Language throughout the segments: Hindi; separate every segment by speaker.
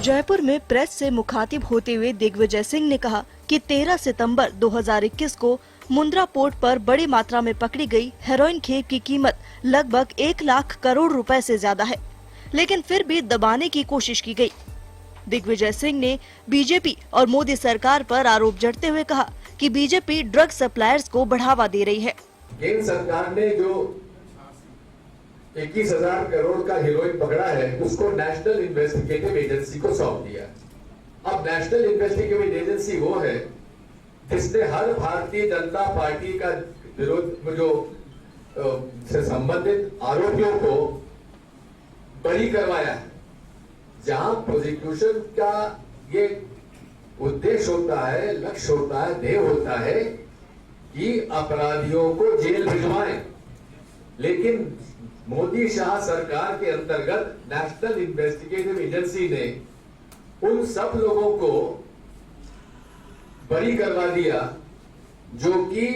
Speaker 1: जयपुर में प्रेस से मुखातिब होते हुए दिग्विजय सिंह ने कहा कि 13 सितंबर 2021 को मुंद्रा पोर्ट पर बड़ी मात्रा में पकड़ी गई हेरोइन खेप की कीमत लगभग 1 लाख करोड़ रुपए से ज्यादा है, लेकिन फिर भी दबाने की कोशिश की गई। दिग्विजय सिंह ने बीजेपी और मोदी सरकार पर आरोप जड़ते हुए कहा कि बीजेपी ड्रग सप्लायर्स को बढ़ावा दे रही है।
Speaker 2: केंद्र सरकार ने जो 21,000 करोड़ का हेरोइन पकड़ा है उसको नेशनल इन्वेस्टिगेटिव एजेंसी को सौंप दिया। अब नेशनल इन्वेस्टिगेटिव एजेंसी वो है जिसने हर भारतीय जनता पार्टी का विरोध जो से संबंधित आरोपियों को बरी करवाया है। जहां प्रोसिक्यूशन का ये उद्देश्य होता है, लक्ष्य होता है, ध्येय होता है कि अपराधियों को जेल भिजवाएं, लेकिन मोदी शाह सरकार के अंतर्गत नेशनल इन्वेस्टिगेटिव एजेंसी ने उन सब लोगों को बरी करवा दिया जो कि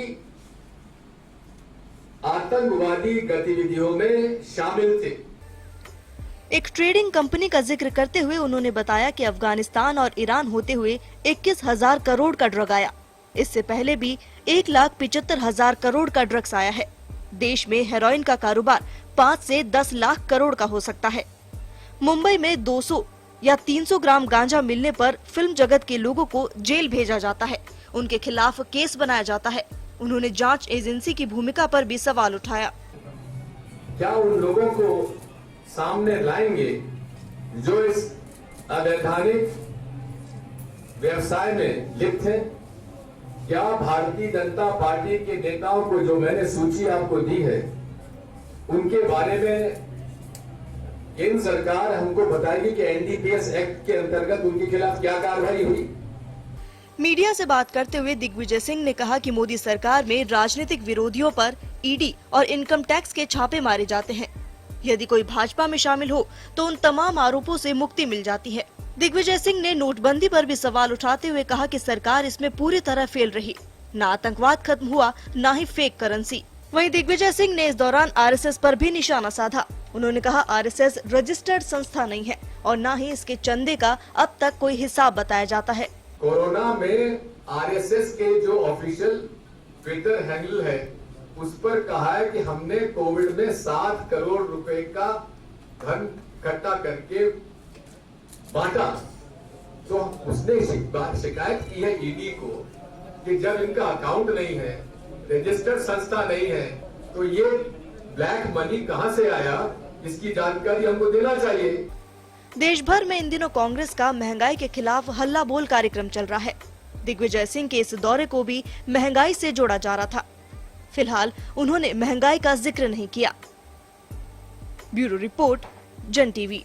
Speaker 2: आतंकवादी गतिविधियों में शामिल थे।
Speaker 1: एक ट्रेडिंग कंपनी का जिक्र करते हुए उन्होंने बताया कि अफगानिस्तान और ईरान होते हुए 21,000 करोड़ का ड्रग आया। इससे पहले भी 1,75,000 करोड़ का ड्रग्स आया है। देश में हेरोइन का कारोबार 5 से 10 लाख करोड़ का हो सकता है। मुंबई में 200 या 300 ग्राम गांजा मिलने पर फिल्म जगत के लोगों को जेल भेजा जाता है, उनके खिलाफ केस बनाया जाता है। उन्होंने जांच एजेंसी की भूमिका पर भी सवाल उठाया।
Speaker 2: क्या उन लोगों को सामने लाएंगे जो इस अवैधानिक व्यवसाय में लिप्त हैं? क्या भारतीय जनता पार्टी के नेताओं को, जो मैंने सूची आपको दी है, उनके बारे में केंद्र सरकार हमको बताएगी कि एनडीपीएस एक्ट के अंतर्गत उनके खिलाफ क्या कार्रवाई हुई?
Speaker 1: मीडिया से बात करते हुए दिग्विजय सिंह ने कहा कि मोदी सरकार में राजनीतिक विरोधियों पर ईडी और इनकम टैक्स के छापे मारे जाते हैं। यदि कोई भाजपा में शामिल हो तो उन तमाम आरोपों से मुक्ति मिल जाती है। दिग्विजय सिंह ने नोटबंदी पर भी सवाल उठाते हुए कहा कि सरकार इसमें पूरी तरह फेल रही। न आतंकवाद खत्म हुआ, न ही फेक करेंसी। वहीं दिग्विजय सिंह ने इस दौरान आरएसएस पर भी निशाना साधा। उन्होंने कहा आरएसएस रजिस्टर्ड संस्था नहीं है और न ही इसके चंदे का अब तक कोई हिसाब बताया जाता है।
Speaker 2: कोरोना में आरएसएस के जो ऑफिशियल ट्विटर हैंडल है उस पर कहा है कि हमने कोविड में 7 करोड़ रुपए का धन इकट्ठा करके बांटा। तो उसने शिकायत की है ईडी को कि जब इनका अकाउंट नहीं है, रजिस्टर्ड संस्था नहीं है, तो ये ब्लैक मनी कहां से आया, इसकी जानकारी हमको देना चाहिए।
Speaker 1: देश भर में इन दिनों कांग्रेस का महंगाई के खिलाफ हल्ला बोल कार्यक्रम चल रहा है। दिग्विजय सिंह के इस दौरे को भी महंगाई से जोड़ा जा रहा था। फिलहाल उन्होंने महंगाई का जिक्र नहीं किया। ब्यूरो रिपोर्ट, जन टीवी।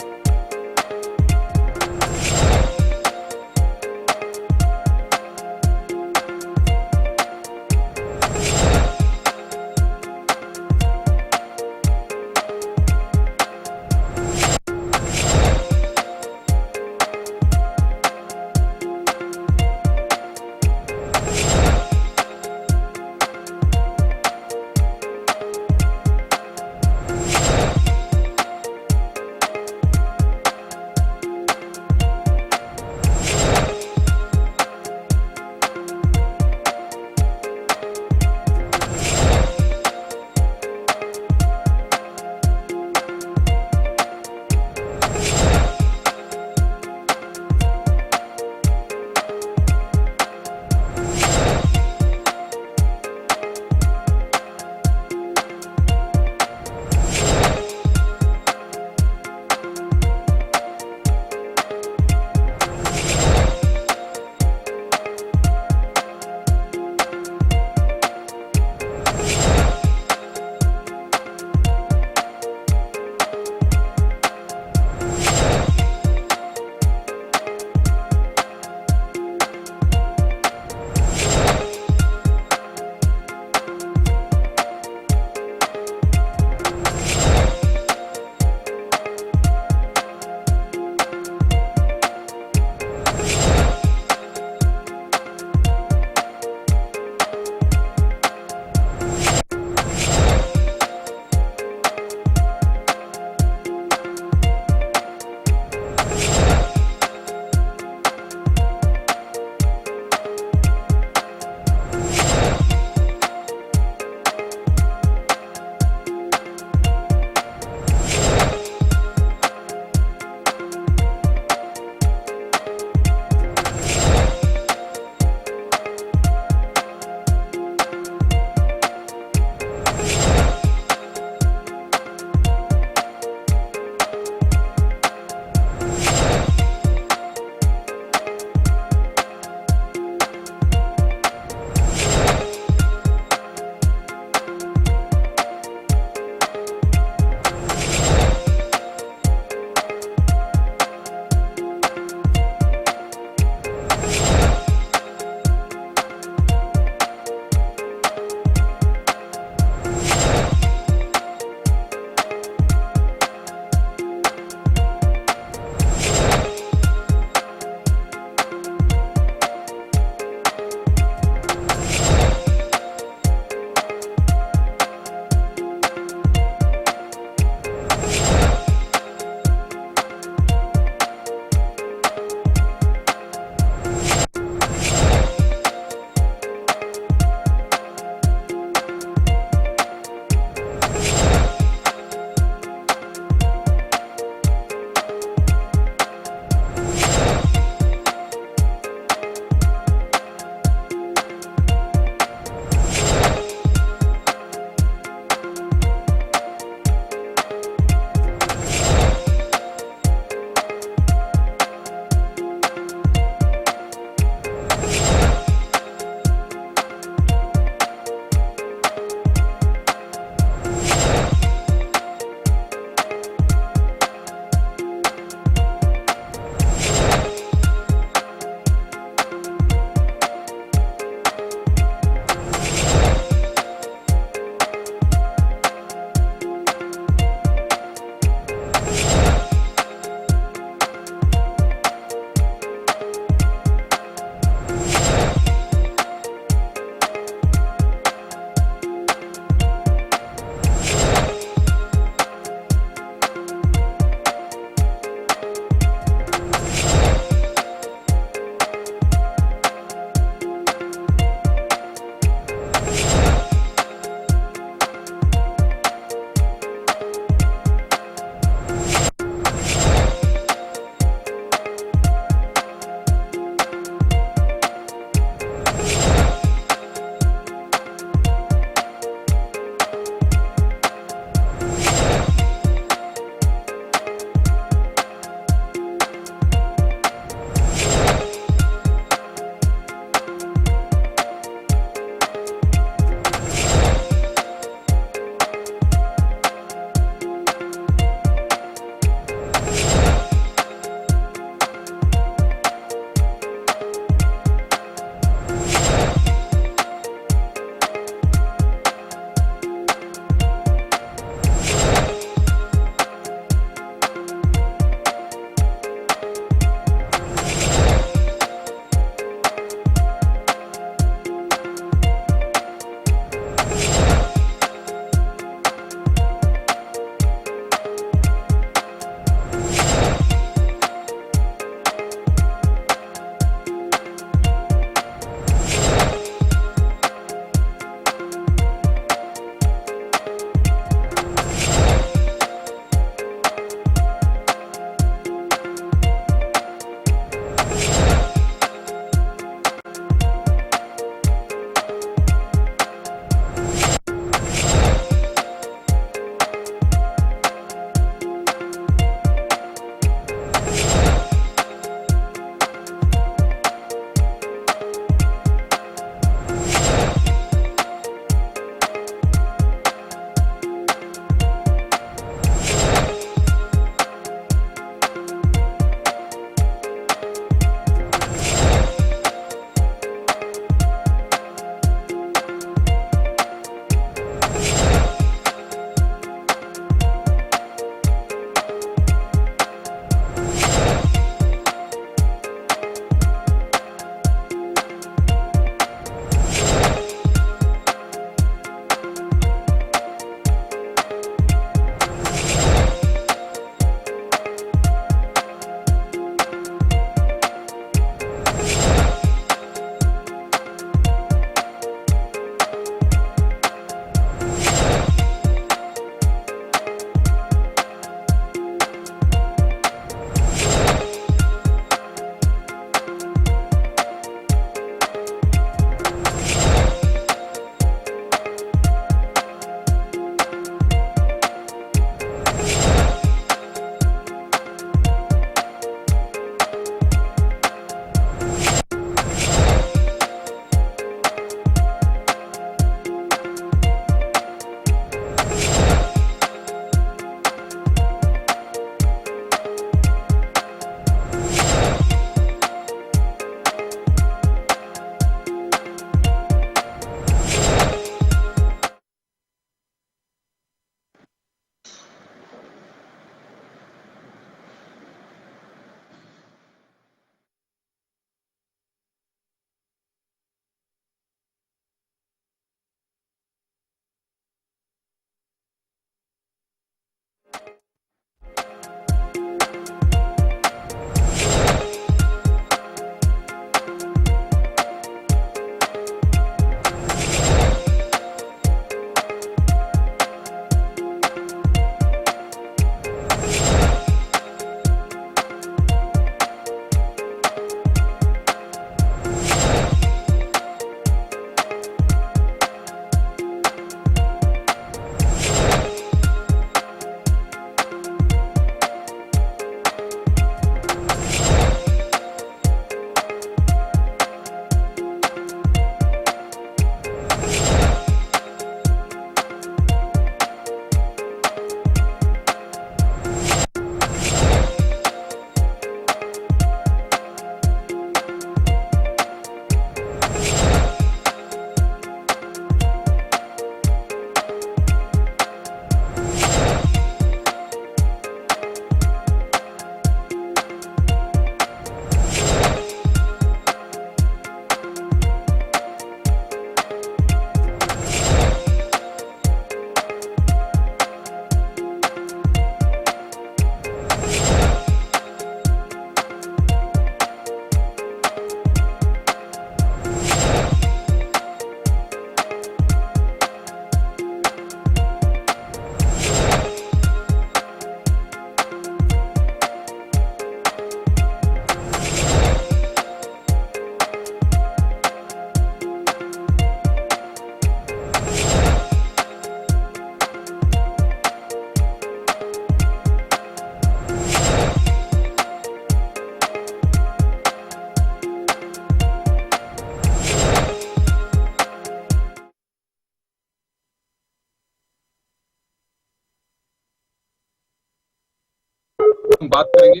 Speaker 3: हम बात करेंगे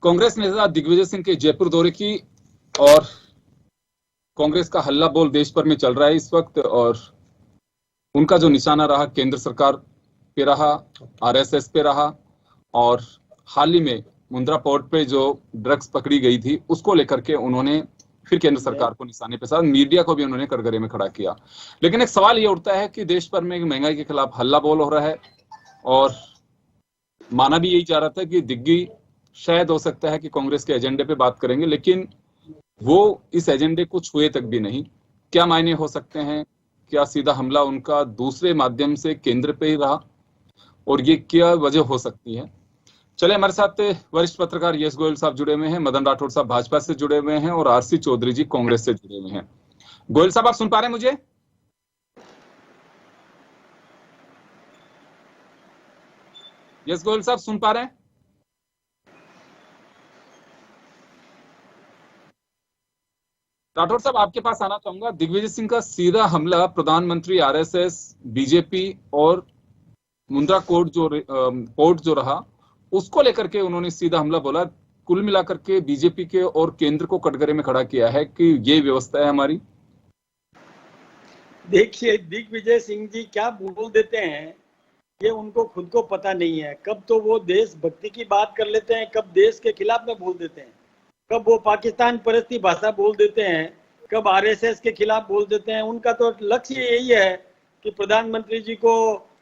Speaker 3: कांग्रेस नेता दिग्विजय सिंह के जयपुर दौरे की, और कांग्रेस का हल्ला बोल देश भर में चल रहा है इस वक्त, और उनका जो निशाना रहा केंद्र सरकार पे रहा, आरएसएस पे रहा, और हाल ही में मुंद्रा पोर्ट पे जो ड्रग्स पकड़ी गई थी उसको लेकर के उन्होंने फिर केंद्र सरकार को निशाने पे साथ मीडिया को भी उन्होंने कटघरे में खड़ा किया। लेकिन एक सवाल ये उठता है कि देश भर में महंगाई के खिलाफ हल्ला बोल हो रहा है, और माना भी यही जा रहा था कि दिग्गी शायद हो सकता है कि कांग्रेस के एजेंडे पे बात करेंगे, लेकिन वो इस एजेंडे को छुए तक भी नहीं। क्या मायने हो सकते हैं? क्या सीधा हमला उनका दूसरे माध्यम से केंद्र पे ही रहा, और ये क्या वजह हो सकती है? चले, हमारे साथ वरिष्ठ पत्रकार यश गोयल साहब जुड़े हुए हैं, मदन राठौड़ साहब भाजपा से जुड़े हुए हैं, और आरसी चौधरी जी कांग्रेस से जुड़े हुए हैं। गोयल साहब, आप सुन पा रहे हैं मुझे? यस गोयल साहब, सुन पा रहे हैं? राठौड़ साहब, आपके पास आना चाहूंगा। दिग्विजय सिंह का सीधा हमला प्रधानमंत्री, आरएसएस, बीजेपी और मुंद्रा पोर्ट जो रहा उसको लेकर के उन्होंने सीधा हमला बोला। कुल मिलाकर के बीजेपी के और केंद्र को कटघरे में खड़ा किया है कि ये व्यवस्था है हमारी।
Speaker 4: देखिए, दिग्विजय सिंह जी क्या बोल देते हैं ये उनको खुद को पता नहीं है। कब तो वो देशभक्ति की बात कर लेते हैं, कब देश के खिलाफ में बोल देते हैं, कब वो पाकिस्तान परस्ती भाषा बोल देते हैं, कब आरएसएस के खिलाफ बोल देते हैं। उनका तो लक्ष्य यही है कि प्रधानमंत्री जी को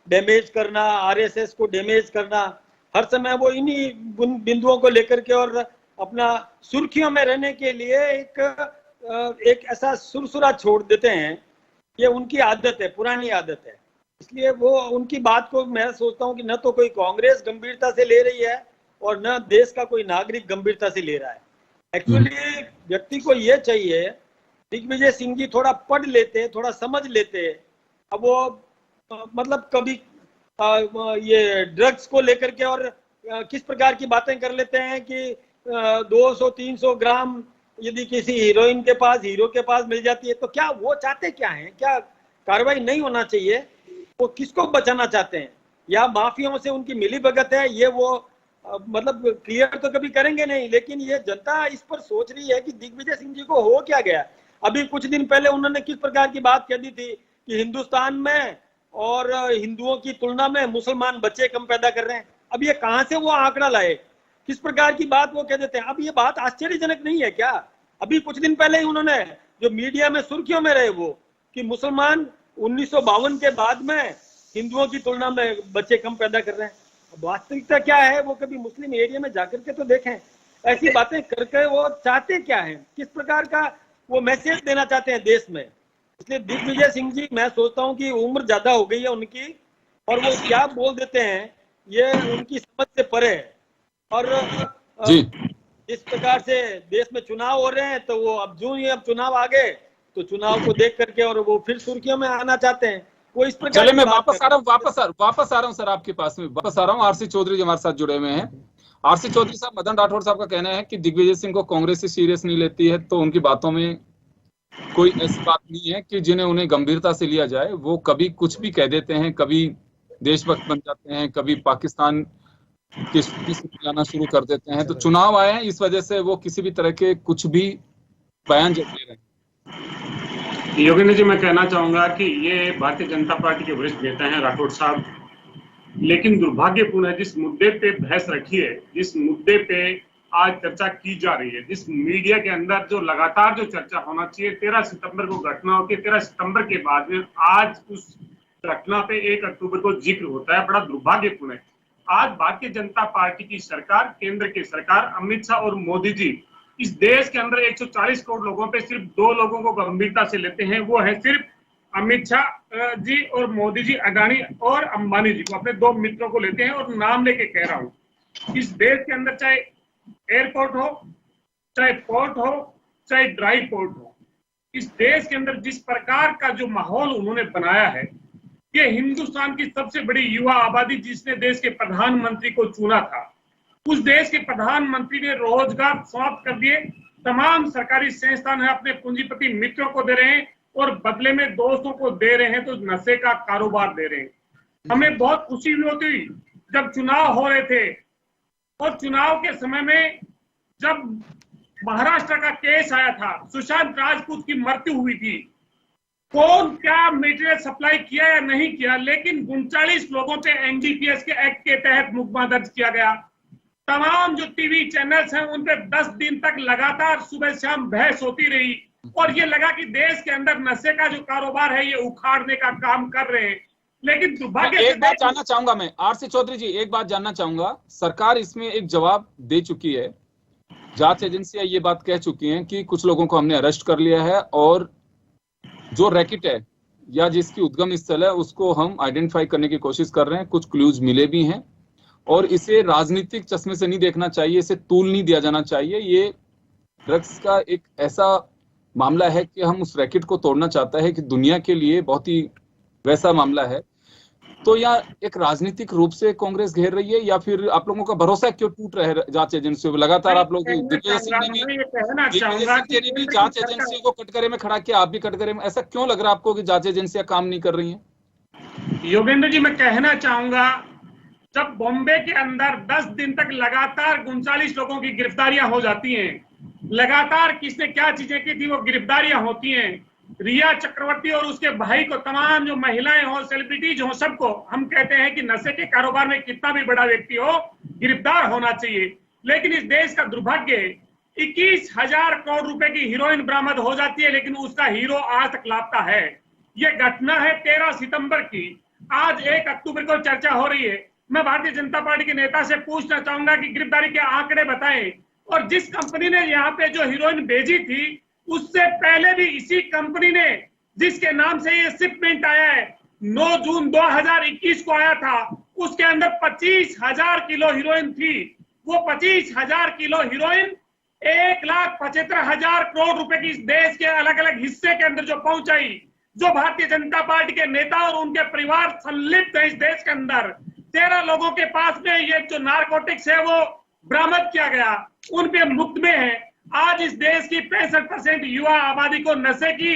Speaker 4: डैमेज करना, आरएसएस को डैमेज करना। हर समय वो इन्हीं बिंदुओं को लेकर के और अपना सुर्खियों में रहने के लिए एक ऐसा सुरसुरा छोड़ देते हैं। ये उनकी आदत है, पुरानी आदत है। इसलिए वो उनकी बात को मैं सोचता हूँ कि न तो कोई कांग्रेस गंभीरता से ले रही है और न देश का कोई नागरिक गंभीरता से ले रहा है। एक्चुअली व्यक्ति को ये चाहिए, दिग्विजय सिंह जी थोड़ा पढ़ लेते, थोड़ा समझ लेते। अब वो मतलब कभी ये ड्रग्स को लेकर के और किस प्रकार की बातें कर लेते हैं कि 200-300 ग्राम यदि किसी हीरोइन के पास, हीरो के पास मिल जाती है तो क्या वो चाहते क्या हैं? क्या कार्रवाई नहीं होना चाहिए? वो किसको बचाना चाहते हैं? या माफियाओं से उनकी मिलीभगत है? ये वो मतलब क्लियर तो कभी करेंगे नहीं, लेकिन ये जनता इस पर सोच रही है कि दिग्विजय सिंह जी को हो क्या गया। अभी कुछ दिन पहले उन्होंने किस प्रकार की बात कह दी थी कि हिंदुस्तान में और हिंदुओं की तुलना में मुसलमान बच्चे कम पैदा कर रहे हैं। अब ये कहां से वो आंकड़ा लाए? किस प्रकार की बात वो कह देते हैं? अब ये बात आश्चर्यजनक नहीं है क्या? अभी कुछ दिन पहले ही उन्होंने जो मीडिया में सुर्खियों में रहे वो कि मुसलमान 1952 के बाद में हिंदुओं की तुलना में बच्चे कम पैदा कर रहे हैं। वास्तविकता क्या है वो कभी मुस्लिम एरिया में जाकर के तो देखें। ऐसी बातें करके वो चाहते क्या है, किस प्रकार का वो मैसेज देना चाहते हैं देश में। इसलिए दिग्विजय सिंह जी, मैं सोचता हूँ कि उम्र ज्यादा हो गई है उनकी, और वो क्या बोल देते हैं ये उनकी समझ से परे है। और इस प्रकार से देश में चुनाव हो रहे हैं तो वो अब चुनाव आ गए तो चुनाव को देख करके और वो फिर सुर्खियों में आना चाहते हैं। वो इस प्रकार।
Speaker 3: चले, मैं वापस आ रहा हूँ सर आपके पास में, वापस आ रहा हूँ। आरसी चौधरी जी हमारे साथ जुड़े हुए हैं। आरसी चौधरी साहब, मदन राठौड़ साहब का कहना है कि दिग्विजय सिंह को कांग्रेस से सीरियस नहीं लेती है, तो उनकी बातों में कोई ऐसी बात नहीं है कि जिन्हें उन्हें गंभीरता से लिया जाए। वो कभी कुछ भी कह देते हैं, कभी देशभक्त बन जाते हैं, कभी पाकिस्तान की लाना शुरू कर देते हैं। तो चुनाव आए हैं, इस वजह से वो किसी भी तरह के कुछ भी बयान दे रहे हैं।
Speaker 5: योगेंद्र जी, मैं कहना चाहूंगा कि ये भारतीय जनता पार्टी के वरिष्ठ नेता हैं राठौड़ साहब, लेकिन दुर्भाग्यपूर्ण है जिस मुद्दे पे बहस रखी है, जिस मुद्दे पे आज चर्चा की जा रही है, जिस मीडिया के अंदर जो लगातार जो चर्चा होना चाहिए, 13 सितंबर को घटना होती है, 13 सितंबर के बाद में आज उस घटना पे 1 अक्टूबर को जिक्र होता है, बड़ा दुर्भाग्यपूर्ण है। आज भारतीय जनता पार्टी की सरकार, केंद्र की सरकार, अमित शाह और मोदी जी इस देश के अंदर 140 करोड़ लोगों पे सिर्फ 2 लोगों को गंभीरता से लेते हैं। वो है सिर्फ अमित शाह जी और मोदी जी, अडानी और अंबानी जी को, अपने 2 मित्रों को लेते हैं। और नाम लेके कह रहा हूं, इस देश के अंदर चाहे एयरपोर्ट हो, चाहे पोर्ट हो, चाहे ड्राई पोर्ट हो, इस देश के अंदर जिस प्रकार का जो माहौल उन्होंने बनाया है, ये हिंदुस्तान की सबसे बड़ी युवा आबादी जिसने देश के प्रधानमंत्री को चुना था, उस देश के प्रधानमंत्री ने रोजगार समाप्त कर दिए। तमाम सरकारी संस्थान है अपने पूंजीपति मित्रों को दे रहे हैं और बदले में दोस्तों को दे रहे हैं, तो नशे का कारोबार दे रहे हैं। हमें बहुत खुशी भी होती जब चुनाव हो रहे थे और चुनाव के समय में जब महाराष्ट्र का केस आया था, सुशांत राजपूत की मृत्यु हुई थी, कौन क्या मटेरियल सप्लाई किया या नहीं किया, लेकिन 39 लोगों पे एनडीपीएस के एक्ट के तहत मुकदमा दर्ज किया गया। तमाम जो टीवी चैनल्स हैं उन पे 10 दिन तक लगातार सुबह शाम बहस होती रही और ये लगा कि देश के अंदर नशे का जो कारोबार है ये उखाड़ने का काम कर रहे हैं। लेकिन दुर्भाग्य से
Speaker 3: एक बात जानना चाहूंगा मैं, आरसी चौधरी जी, एक बात जानना चाहूंगा। सरकार इसमें एक जवाब दे चुकी है, जांच एजेंसियां ये बात कह चुकी हैं कि कुछ लोगों को हमने अरेस्ट कर लिया है और जो रैकेट है या जिसकी उद्गम स्थल है उसको हम आइडेंटिफाई करने की कोशिश कर रहे हैं, कुछ क्लूज मिले भी हैं और इसे राजनीतिक चश्मे से नहीं देखना चाहिए, इसे तूल नहीं दिया जाना चाहिए। ये ड्रग्स का एक ऐसा मामला है कि हम उस रैकेट को तोड़ना चाहता है कि दुनिया के लिए बहुत ही वैसा मामला है। तो या एक राजनीतिक रूप से कांग्रेस घेर रही है या फिर आप लोगों का भरोसा क्यों टूट रहा है जांच एजेंसियों पर? लगातार आप लोग दिग्विजय सिंह ने भी जांच एजेंसियों को कटघरे में खड़ा किया, आप भी कटघरे में, ऐसा क्यों लग रहा है आपको कि जांच एजेंसियां काम नहीं कर रही हैं?
Speaker 5: योगेंद्र जी, मैं कहना चाहूंगा, जब बॉम्बे के अंदर 10 दिन तक लगातार 39 लोगों की गिरफ्तारियां हो जाती हैं, लगातार किसने क्या चीजें की थी वो गिरफ्तारियां होती हैं, रिया चक्रवर्ती और उसके भाई को, तमाम जो महिलाएं हो, सेलिब्रिटीज हो, सबको हम कहते हैं कि नशे के कारोबार में कितना भी बड़ा व्यक्ति हो गिरफ्तार होना चाहिए। लेकिन इस देश का दुर्भाग्य, 21,000 करोड़ रुपए की हीरोइन बरामद हो जाती है लेकिन उसका हीरो आज तक लापता है। ये घटना है 13 सितंबर की, आज 1 अक्टूबर को चर्चा हो रही है। मैं भारतीय जनता पार्टी के नेता से पूछना चाहूंगा कि गिरफ्तारी के आंकड़े बताएं, और जिस कंपनी ने यहाँ पे जो हीरोइन भेजी थी उससे पहले भी इसी कंपनी ने, जिसके नाम से ये शिपमेंट आया है, 9 जून 2021 को आया था, उसके अंदर 25,000 किलो हीरोइन थी। वो 25,000 किलो हीरोइन 1,75,000 करोड़ रुपए की इस देश के अलग अलग हिस्से के अंदर जो पहुंचाई, जो भारतीय जनता पार्टी के नेता और उनके परिवार संलिप्त है इस देश के अंदर, 13 लोगों के पास में ये जो नारकोटिक्स है वो बरामद किया गया, उन पे मुकदमे हैं। आज इस देश की 65% युवा आबादी को नशे की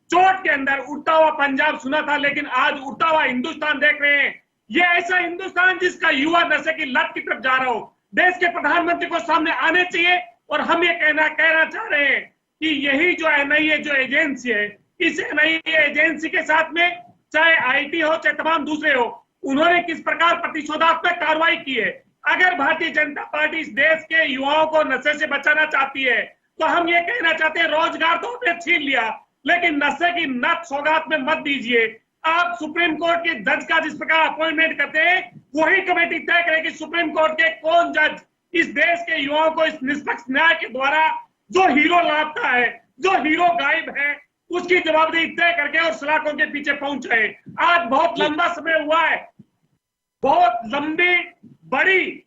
Speaker 5: चोट के अंदर उड़ता हुआ पंजाब सुना था, लेकिन आज उड़ता हुआ हिंदुस्तान देख रहे हैं। ये ऐसा हिंदुस्तान जिसका युवा नशे की लत की तरफ जा रहा हो, देश के प्रधानमंत्री को सामने आने चाहिए। और हम ये कहना चाह रहे हैं कि यही जो एनआईए जो एजेंसी है, इस एनआईए एजेंसी के साथ में चाहे आईटी हो चाहे तमाम दूसरे हो, उन्होंने किस प्रकार प्रतिशोधात्मक कार्रवाई की है। अगर भारतीय जनता पार्टी इस देश के युवाओं को नशे से बचाना चाहती है तो हम ये कहना चाहते हैं, रोजगार तो हमने छीन लिया लेकिन नशे की नत सौगात में मत दीजिए। आप सुप्रीम कोर्ट के जज का जिस प्रकार अपॉइंटमेंट करते हैं, वही कमेटी तय करे कि सुप्रीम कोर्ट के कौन जज इस देश के युवाओं को इस निष्पक्ष न्याय के द्वारा जो हीरो लापता है, जो हीरो गायब है, उसकी जवाबदेही तय करके और सलाखों के पीछे पहुंचे। आज बहुत लंबा समय हुआ है, बहुत लंबी बड़ी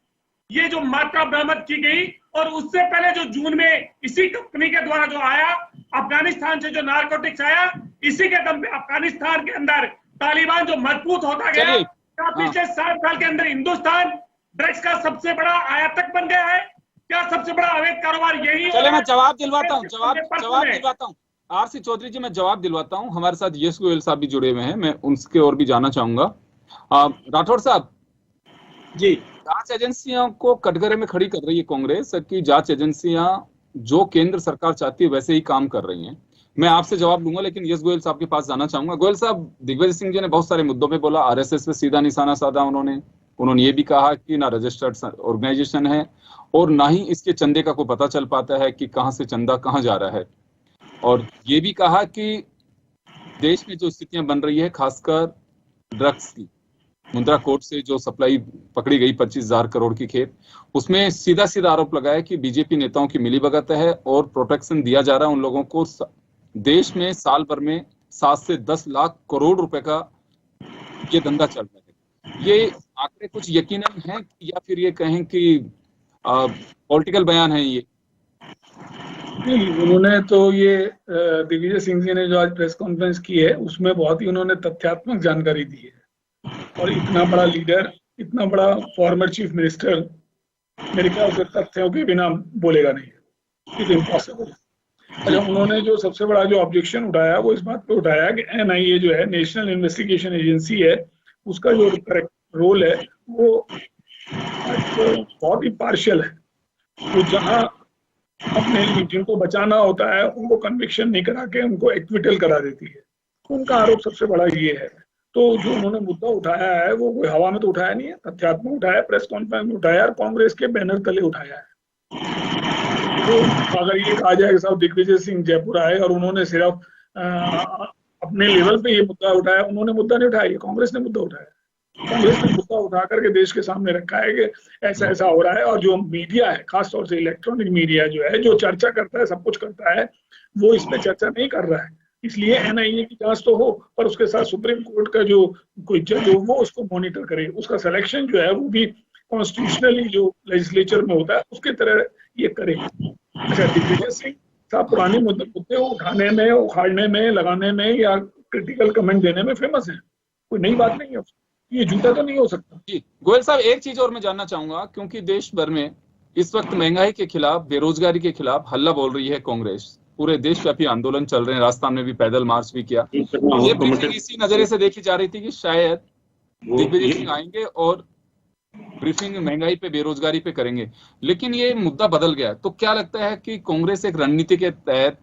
Speaker 5: ये जो मात्रा बरामद की गई, और उससे पहले जो जून में इसी कंपनी के द्वारा जो आया, अफगानिस्तान से जो नारकोटिक्स आया, इसी के दम पे अफगानिस्तान के अंदर तालिबान जो मजबूत होता गया, पिछले 60 साल के अंदर हिंदुस्तान ड्रग्स का सबसे बड़ा आयातक बन गया है। क्या सबसे बड़ा अवैध कारोबार यही है?
Speaker 3: चले मैं जवाब दिलवाता हूँ, जवाब दिलवाता हूँ आरसी चौधरी जी, मैं जवाब दिलवाता हूँ। हमारे साथ यश गोयल साहब भी जुड़े हुए हैं, मैं उनके और भी जाना चाहूंगा। राठौड़ साहब
Speaker 4: जी,
Speaker 3: जांच एजेंसियों को कटघरे में खड़ी कर रही है कांग्रेस की जांच एजेंसियां जो केंद्र सरकार चाहती है वैसे ही काम कर रही हैं। मैं आपसे जवाब लूंगा लेकिन यश गोयल साहब के पास जाना चाहूंगा। गोयल साहब, दिग्विजय सिंह जी ने बहुत सारे मुद्दों पे बोला, आरएसएस पे सीधा निशाना साधा उन्होंने ये भी कहा कि ना रजिस्टर्ड ऑर्गेनाइजेशन है और ना ही इसके चंदे का कोई पता चल पाता है कि कहां से चंदा कहां जा रहा है। और ये भी कहा कि देश में जो स्थितियां बन रही है, खासकर ड्रग्स की, मुंद्रा कोर्ट से जो सप्लाई पकड़ी गई 25,000 करोड़ की खेप, उसमें सीधा आरोप लगाया कि बीजेपी नेताओं की मिलीभगत है और प्रोटेक्शन दिया जा रहा है उन लोगों को। देश में साल भर में 7 से 10 लाख करोड़ रुपए का ये धंधा चल रहा है। ये आंकड़े कुछ यकीनन हैं या फिर ये कहें कि पॉलिटिकल बयान है? ये
Speaker 6: नहीं, उन्होंने तो ये दिग्विजय सिंह जी ने जो आज प्रेस कॉन्फ्रेंस की है उसमें बहुत ही उन्होंने तथ्यात्मक जानकारी दी है। और इतना बड़ा लीडर, इतना बड़ा फॉर्मर चीफ मिनिस्टर मेरे ख्याल से तथ्यों के बिना बोलेगा नहीं, इट इम्पॉसिबल। अच्छा, उन्होंने जो सबसे बड़ा जो ऑब्जेक्शन उठाया वो इस बात पे उठाया कि एनआईए जो है, नेशनल इन्वेस्टिगेशन एजेंसी है, उसका जो करेक्ट रोल है वो बहुत ही पार्शियल है। वो जहां अपने जिनको बचाना होता है उनको कन्विक्शन नहीं करा के उनको एक्विटल करा देती है। उनका आरोप सबसे बड़ा ये है। तो जो उन्होंने मुद्दा उठाया है वो कोई हवा में तो उठाया नहीं है, तथ्यात्मक उठाया, प्रेस कॉन्फ्रेंस में उठाया और कांग्रेस के बैनर तले उठाया है। तो अगर ये कहा जाए कि साहब दिग्विजय सिंह जयपुर आए और उन्होंने सिर्फ अपने लेवल पे ये मुद्दा उठाया, उन्होंने मुद्दा नहीं उठाया, कांग्रेस ने मुद्दा उठाया। कांग्रेस ने मुद्दा उठा करके देश के सामने रखा है कि ऐसा ऐसा हो रहा है। और जो मीडिया है, खासतौर से इलेक्ट्रॉनिक मीडिया जो है, जो चर्चा करता है, सब कुछ करता है, वो इस पे चर्चा नहीं कर रहा है। इसलिए एनआईए की जांच तो हो, पर उसके साथ सुप्रीम कोर्ट का जो कोई जज हो वो उसको मॉनिटर करे, उसका सिलेक्शन जो है वो भी कॉन्स्टिट्यूशनली जो लेजिस्लेचर में होता है उसके तरह ये करे। अच्छा, दिग्विजय सिंह साहब पुराने मुद्दे उठाने में, उखाड़ने में, लगाने में या क्रिटिकल कमेंट देने में फेमस है, कोई नई बात नहीं है। ये झूठा तो नहीं हो सकता।
Speaker 3: जी गोयल साहब, एक चीज और मैं जानना चाहूंगा, क्योंकि देश भर में इस वक्त महंगाई के खिलाफ, बेरोजगारी के खिलाफ हल्ला बोल रही है कांग्रेस, पूरे देशव्यापी आंदोलन चल रहे हैं, राजस्थान में भी पैदल मार्च भी किया। ये ब्रीफिंग इसी नजरिए से देखी जा रही थी कि शायद दिग्विजय सिंह आएंगे और ब्रीफिंग महंगाई पे, बेरोजगारी पे करेंगे, लेकिन ये मुद्दा बदल गया। तो क्या लगता है कि कांग्रेस एक रणनीति के तहत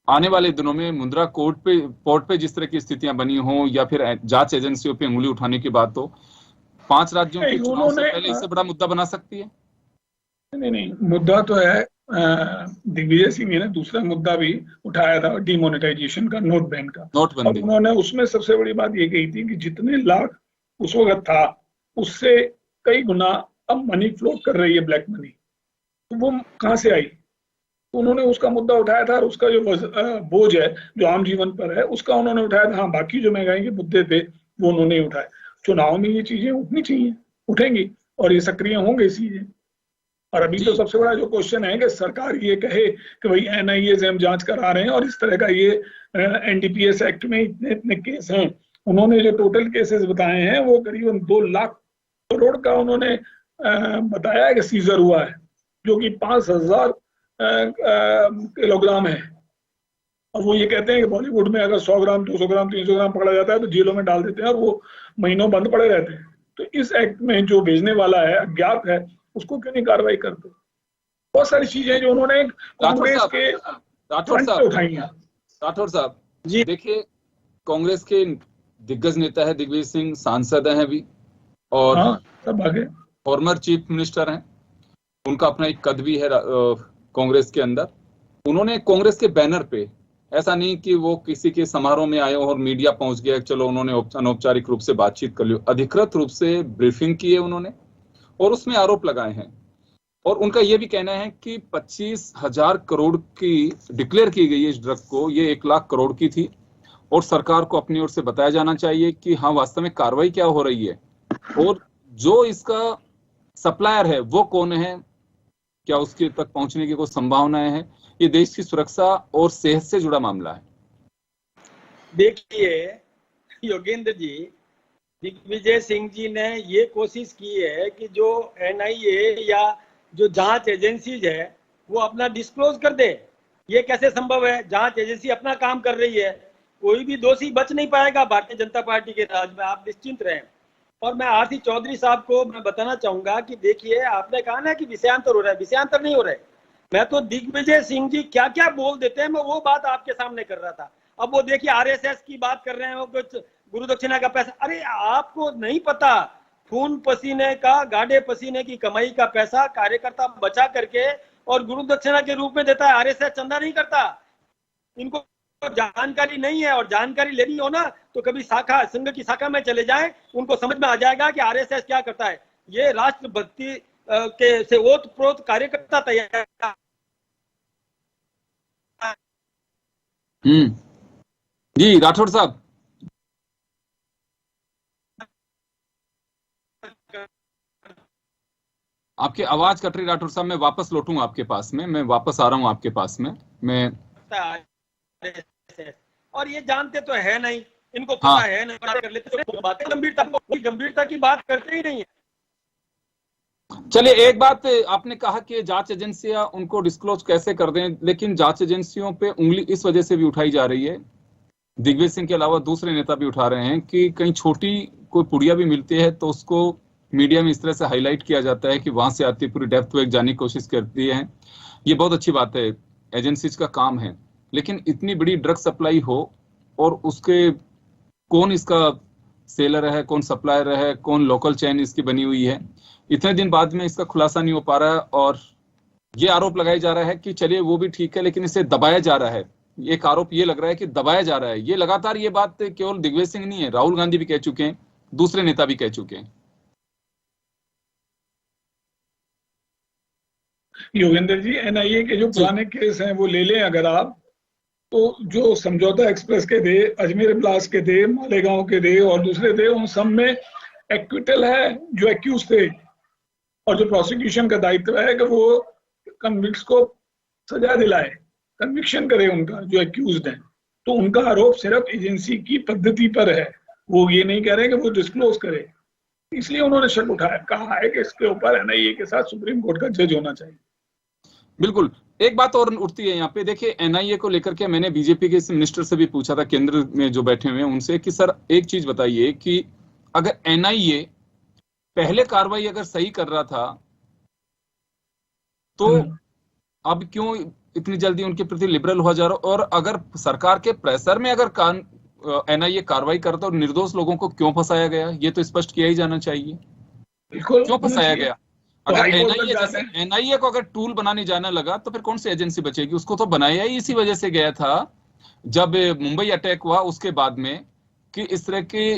Speaker 3: आने वाले दिनों में मुद्रा कोर्ट पे जिस तरह की स्थितियां बनी हो या फिर जांच एजेंसियों पे उंगली उठाने की बात हो, 5 राज्यों के चुनाव से पहले इससे बड़ा मुद्दा बना सकती है?
Speaker 6: नहीं, मुद्दा तो है। दिग्विजय सिंह ने दूसरा मुद्दा भी उठाया था, डिमोनेटाइजेशन का, नोट बैन का।
Speaker 3: नोटबंदी।
Speaker 6: उन्होंने उसमें सबसे बड़ी बात ये कही थी कि जितने लाख उस वक्त था उससे कई गुना अब मनी फ्लोट कर रही है, ब्लैक मनी, तो वो कहाँ से आई? तो उन्होंने उसका मुद्दा उठाया था और उसका जो बोझ है जो आम जीवन पर है उसका उन्होंने उठाया था। हाँ, बाकी जो महंगाई के मुद्दे थे वो उन्होंने उठाए। चुनाव में ये चीजें उठनी चाहिए, उठेंगी और ये सक्रिय होंगे इस चीजें। और अभी तो सबसे बड़ा जो क्वेश्चन है कि सरकार ये कहे कि भाई एनआईए से हम जांच करा रहे हैं और इस तरह का ये एनडीपीएस एक्ट में इतने इतने केस हैं। उन्होंने जो टोटल केसेस बताए हैं वो करीबन 2 लाख करोड़ का उन्होंने बताया है कि सीजर हुआ है, जो कि 5000 किलोग्राम है। और वो ये कहते हैं कि बॉलीवुड में अगर 100 ग्राम, 200 ग्राम, 300 ग्राम पकड़ा जाता है तो जेलों में डाल देते हैं और वो महीनों बंद पड़े रहते हैं। तो इस एक्ट में जो भेजने वाला है, अज्ञात है, उसको क्यों नहीं कार्रवाई करते? बहुत सारी चीजें जो उन्होंने कांग्रेस के उठाई हैं।
Speaker 3: राठौर साहब जी, देखिए कांग्रेस के दिग्गज नेता है दिग्विजय सिंह, सांसद हैं भी और
Speaker 6: सब आगे
Speaker 3: फॉर्मर चीफ मिनिस्टर हैं, उनका अपना एक कद भी है कांग्रेस के अंदर। उन्होंने कांग्रेस के बैनर पे, ऐसा नहीं कि वो किसी के समारोह में आए और मीडिया पहुंच गया, चलो उन्होंने अनौपचारिक रूप से बातचीत कर ली, अधिकृत रूप से ब्रीफिंग की है उन्होंने और उसमें आरोप लगाए हैं। और उनका यह भी कहना है कि 25,000 करोड़ की डिक्लेयर की गई है इस ड्रग को, ये 1 लाख करोड़ की थी और सरकार को अपनी ओर से बताया जाना चाहिए कि हाँ वास्तव में कार्रवाई क्या हो रही है और जो इसका सप्लायर है वो कौन है, क्या उसके तक पहुंचने की कोई संभावनाएं हैं। ये देश की सुरक्षा और सेहत से जुड़ा मामला है।
Speaker 4: देखिए योगेंद्र जी, दिग्विजय सिंह जी ने ये कोशिश की है कि जो एनआईए या जो जांच एजेंसीज है वो अपना डिस्क्लोज कर दे। ये कैसे संभव है? जांच एजेंसी अपना काम कर रही है, कोई भी दोषी बच नहीं पाएगा भारतीय जनता पार्टी के राज में, आप निश्चिंत रहें। और मैं आरसी चौधरी साहब को मैं बताना चाहूंगा कि देखिए, आपने कहा ना कि विषयांतर हो रहा है, विषयांतर नहीं हो रहा है। मैं तो दिग्विजय सिंह जी क्या क्या बोल देते हैं मैं वो बात आपके सामने कर रहा था। अब वो देखिए आरएसएस की बात कर रहे हैं, वो कुछ गुरु दक्षिणा का पैसा, अरे आपको नहीं पता, खून पसीने का, गाढ़े पसीने की कमाई का पैसा कार्यकर्ता बचा करके और गुरु दक्षिणा के रूप में देता है। आरएसएस चंदा नहीं करता, इनको जानकारी नहीं है। और जानकारी लेनी हो ना तो कभी शाखा, संघ की शाखा में चले जाएं, उनको समझ में आ जाएगा कि आरएसएस क्या करता है। ये राष्ट्रभक्ति के से ओतप्रोत कार्यकर्ता तैयार।
Speaker 3: जी राठौर साहब, आपकी आवाज कट रही राठौर साहब, मैं वापस लौटूंगा आपके पास में, मैं वापस आ रहा हूं आपके पास में। मैं
Speaker 4: और ये जानते तो है नहीं, इनको पता है नहीं, कर लेते तो बातें गंभीरता की बात करते ही नहीं है।
Speaker 3: चलिए, एक बात आपने कहा कि जांच एजेंसियां उनको डिस्क्लोज कैसे कर दें, लेकिन जांच एजेंसियों पे उंगली इस वजह से भी उठाई जा रही है, दिग्विजय सिंह के अलावा दूसरे नेता भी उठा रहे हैं कि कहीं छोटी कोई पुड़िया भी मिलती है तो उसको मीडिया में इस तरह से हाईलाइट किया जाता है कि वहां से आती पूरी डेप्थ वेक जाने की कोशिश करती है। ये बहुत अच्छी बात है, एजेंसीज का काम है, लेकिन इतनी बड़ी ड्रग सप्लाई हो और उसके कौन इसका सेलर है, कौन सप्लायर है, कौन लोकल चेन इसकी बनी हुई है, इतने दिन बाद में इसका खुलासा नहीं हो पा रहा है। और ये आरोप लगाया जा रहा है कि चलिए वो भी ठीक है, लेकिन इसे दबाया जा रहा है। एक आरोप ये लग रहा है कि दबाया जा रहा है। ये लगातार ये बात केवल दिग्विजय सिंह नहीं है, राहुल गांधी भी कह चुके हैं, दूसरे नेता भी कह चुके हैं।
Speaker 6: योगेंद्र जी, एनआईए के जो पुराने केस हैं वो ले लें अगर आप, तो जो समझौता एक्सप्रेस के थे, अजमेर ब्लास्ट के थे, मालेगांव के थे और दूसरे थे, उन सब में एक्विटल है जो एक्यूज थे, और जो प्रोसिक्यूशन का दायित्व है कि वो कन्विक्ट्स को सजा दिलाए, कन्विक्शन करे उनका जो एक्यूज्ड हैं। तो उनका आरोप सिर्फ एजेंसी की पद्धति पर है, वो ये नहीं कह रहे कि वो डिस्क्लोज करे। इसलिए उन्होंने शक उठाया, कहा है कि इसके ऊपर एनआईए के साथ सुप्रीम कोर्ट का जज होना चाहिए।
Speaker 3: बिल्कुल। एक बात और उठती है यहाँ पे, देखिए एनआईए को लेकर के मैंने बीजेपी के मिनिस्टर से भी पूछा था, केंद्र में जो बैठे हुए हैं उनसे, कि सर एक चीज बताइए कि अगर एनआईए पहले कार्रवाई अगर सही कर रहा था तो अब क्यों इतनी जल्दी उनके प्रति लिबरल हो जा रहा, और अगर सरकार के प्रेशर में अगर एनआईए कार्रवाई करता और निर्दोष लोगों को क्यों फंसाया गया, ये तो स्पष्ट किया ही जाना चाहिए। क्यों फंसाया गया? अगर एनआईए को अगर टूल बनाने जाना लगा तो फिर कौन सी एजेंसी बचेगी? उसको तो बनाया ही इसी वजह से गया था जब मुंबई अटैक हुआ उसके बाद में, कि इस तरह के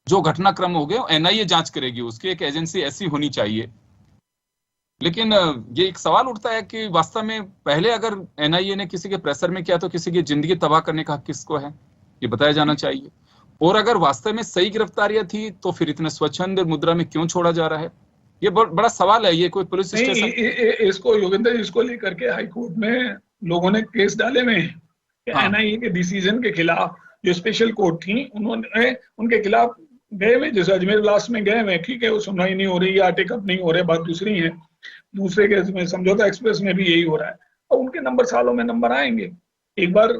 Speaker 3: जो घटनाक्रम हो गए एनआईए जांच करेगी, उसकी एक एजेंसी ऐसी होनी चाहिए। लेकिन ये एक सवाल उठता है कि वास्तव में पहले अगर एनआईए ने किसी के प्रेशर में किया तो किसी की जिंदगी तबाह करने का हक किसको है, ये बताया जाना चाहिए। और अगर वास्तव में सही गिरफ्तारियां थी तो फिर इतने स्वच्छंद मुद्रा में क्यों छोड़ा जा रहा है, ये बड़ा सवाल है। ये कोई पुलिस स्टेशन
Speaker 6: इसको योगेंद्र, इसको लेकर के हाई कोर्ट में लोगों ने केस डाले हुए हैं कि एनआईए के डिसीजन के खिलाफ जो स्पेशल कोर्ट थी उन्होंने उनके खिलाफ गए हुए, जैसे अजमेर ब्लास्ट में गए हुए, ठीक है वो सुनवाई नहीं हो रही या टेकअप नहीं हो रहे, बात दूसरी है। दूसरे केस में समझौता एक्सप्रेस में भी यही हो रहा है, और उनके नंबर सालों में नंबर आएंगे। एक बार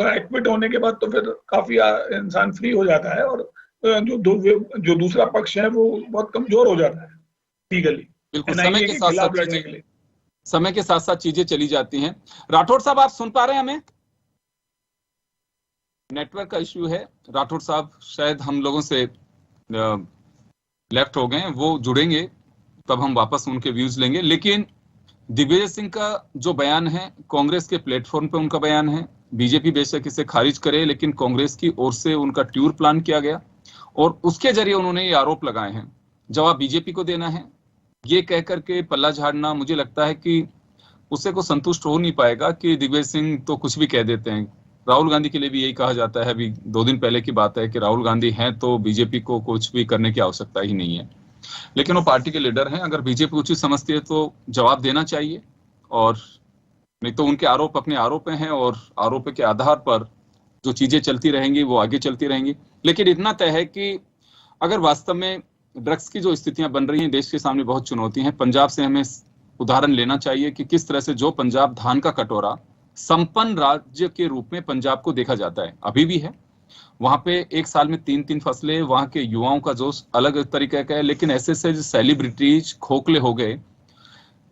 Speaker 6: एक्विट होने के बाद तो फिर काफी इंसान फ्री हो जाता है, और जो दूसरा पक्ष है वो बहुत कमजोर हो जाता है लीगली।
Speaker 3: बिल्कुल, समय के साथ साथ चीजें चली जाती हैं। राठौड़ साहब, आप सुन पा रहे हैं हमें? नेटवर्क का इश्यू है। राठौड़ साहब शायद हम लोगों से लेफ्ट हो गए, वो जुड़ेंगे तब हम वापस उनके व्यूज लेंगे। लेकिन दिग्विजय सिंह का जो बयान है कांग्रेस के प्लेटफॉर्म पे उनका बयान है, बीजेपी बेशक इसे खारिज करे, लेकिन कांग्रेस की ओर से उनका टूर प्लान किया गया और उसके जरिए उन्होंने ये आरोप लगाए हैं। जवाब बीजेपी को देना है, ये कह करके पल्ला झाड़ना, मुझे लगता है कि उससे को संतुष्ट हो नहीं पाएगा कि दिग्विजय सिंह तो कुछ भी कह देते हैं। राहुल गांधी के लिए भी यही कहा जाता है, अभी 2 दिन पहले की बात है कि राहुल गांधी हैं तो बीजेपी को कुछ भी करने की आवश्यकता ही नहीं है, लेकिन वो पार्टी के लीडर हैं। अगर बीजेपी उचित समझती है तो जवाब देना चाहिए, और नहीं तो उनके आरोप अपने आरोप हैं और आरोप के आधार पर जो चीजें चलती रहेंगी वो आगे चलती रहेंगी। लेकिन इतना तय है कि अगर वास्तव में ड्रग्स की जो स्थितियां बन रही हैं देश के सामने बहुत चुनौती हैं। पंजाब से हमें उदाहरण लेना चाहिए कि किस तरह से जो पंजाब धान का कटोरा संपन्न राज्य के रूप में पंजाब को देखा जाता है, अभी भी है। वहां पे एक साल में 3-3 फसलें, वहां के युवाओं का जोश अलग तरीके का है, लेकिन ऐसे से सेलिब्रिटीज खोखले हो गए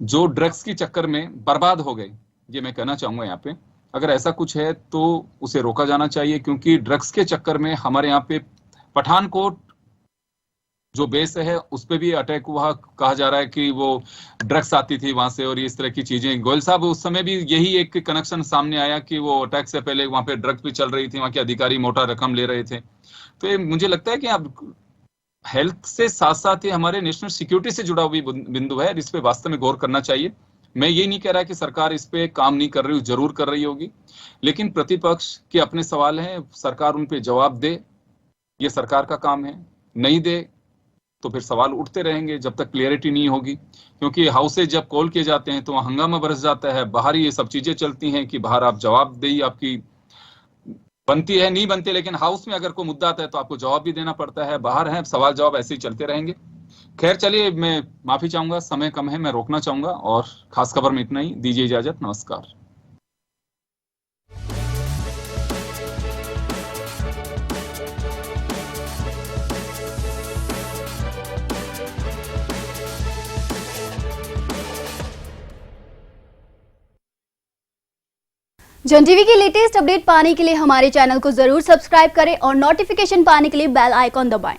Speaker 3: जो ड्रग्स की चक्कर में बर्बाद हो गए। ये मैं कहना चाहूंगा यहाँ पे, अगर ऐसा कुछ है तो उसे रोका जाना चाहिए, क्योंकि ड्रग्स के चक्कर में हमारे यहाँ पे पठानकोट जो बेस है उस पर भी अटैक हुआ। कहा जा रहा है कि वो ड्रग्स आती थी वहां से और इस तरह की चीजें। गोयल साहब, उस समय भी यही एक कनेक्शन सामने आया कि वो अटैक से पहले वहां पे ड्रग्स भी चल रही थी, वहां के अधिकारी मोटा रकम ले रहे थे। तो ये मुझे लगता है कि अब हेल्थ से साथ साथ ही हमारे नेशनल सिक्योरिटी से जुड़ा हुआ बिंदु है, इस पे वास्तव में गौर करना चाहिए। मैं ये नहीं कह रहा कि सरकार इस पे काम नहीं कर रही, जरूर कर रही होगी, लेकिन प्रतिपक्ष के अपने सवाल हैं, सरकार उन पे जवाब दे, ये सरकार का काम है। नहीं दे तो फिर सवाल उठते रहेंगे जब तक क्लियरिटी नहीं होगी, क्योंकि हाउस से जब कॉल किए जाते हैं तो वहाँ हंगामा बरस जाता है। बाहर ये सब चीजें चलती हैं कि बाहर आप जवाबदेही आपकी बनती है, नहीं बनती, लेकिन हाउस में अगर कोई मुद्दा आता है तो आपको जवाब भी देना पड़ता है। बाहर है सवाल जवाब ऐसे ही चलते रहेंगे। खैर चलिए, मैं माफी चाहूंगा, समय कम है, मैं रोकना चाहूंगा, और खास खबर में इतना ही। दीजिए इजाजत, नमस्कार।
Speaker 7: जन टीवी की लेटेस्ट अपडेट पाने के लिए हमारे चैनल को जरूर सब्सक्राइब करें और नोटिफिकेशन पाने के लिए बेल आइकॉन दबाएं।